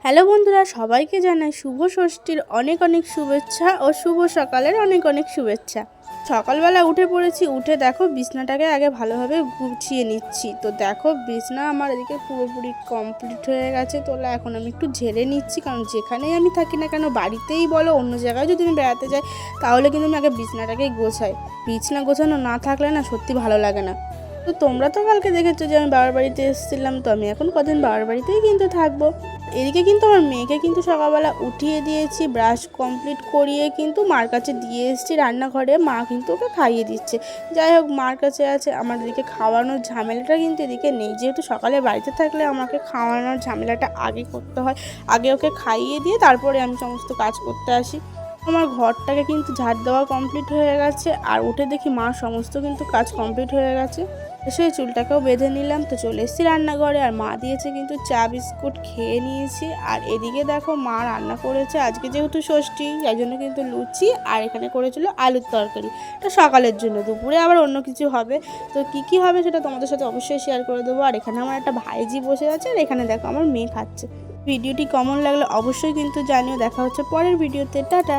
Hello বন্ধুরা, সবাইকে জানাই শুভ ষষ্ঠীর অনেক অনেক শুভেচ্ছা ও শুভ সকালের অনেক অনেক শুভেচ্ছা। সকালবেলা উঠে পড়েছি, উঠে দেখো বিছনাটাকে আগে ভালোভাবে গুছিয়ে নিচ্ছি। তো দেখো বিছনা আমার এদিকে পুরোপুরি কমপ্লিট হয়ে গেছে তোলা। এখন আমি একটু ঝেড়ে নিচ্ছি, কারণ যেখানেই আমি থাকি না কেন, বাড়িতেই বলো অন্য জায়গায় যদি আমি বেড়াতে যাই, তাহলে কিন্তু আমি আগে বিছনাটাকেই গোছাই। বিছনা গোছানো না থাকলে না সত্যি ভালো লাগে না। তো তোমরা তো কালকে দেখেছো যে আমি বাবার বাড়িতে এসেছিলাম, তো আমি এখন কদিন বাবার বাড়িতেই কিন্তু থাকবো। এদিকে কিন্তু আমার মেয়েকে কিন্তু সকালবেলা উঠিয়ে দিয়েছি, ব্রাশ কমপ্লিট করিয়ে কিন্তু মার কাছে দিয়ে এসেছি রান্নাঘরে। মা কিন্তু ওকে খাইয়ে দিচ্ছে। যাই হোক, মার কাছে আছে, আমার এদিকে খাওয়ানোর ঝামেলাটা কিন্তু এদিকে নেই, যেহেতু সকালে বাড়িতে থাকলে আমাকে খাওয়ানোর ঝামেলাটা আগে করতে হয়। আগে ওকে খাইয়ে দিয়ে তারপরে আমি সমস্ত কাজ করতে আসি। আমার ঘরটাকে কিন্তু ঝাড় দেওয়া কমপ্লিট হয়ে গেছে, আর উঠে দেখি মার সমস্ত কিন্তু কাজ কমপ্লিট হয়ে গেছে। এসে চুলটাকেও বেঁধে নিলাম, তো চলে এসেছি রান্নাঘরে। আর মা দিয়েছে কিন্তু চা বিস্কুট, খেয়ে নিয়েছি। আর এদিকে দেখো মা রান্না করেছে, আজকে যেহেতু ষষ্ঠী তাই জন্য কিন্তু লুচি, আর এখানে করেছিল আলুর তরকারি। এটা সকালের জন্য, দুপুরে আবার অন্য কিছু হবে। তো কি হবে সেটা তোমাদের সাথে অবশ্যই শেয়ার করে দেবো। আর এখানে আমার একটা ভাইজি বসে আছে, আর এখানে দেখো আমার মেয়ে খাচ্ছে। ভিডিওটি কেমন লাগলো অবশ্যই কিন্তু জানিও। দেখা হচ্ছে পরের ভিডিওতে। টাটা।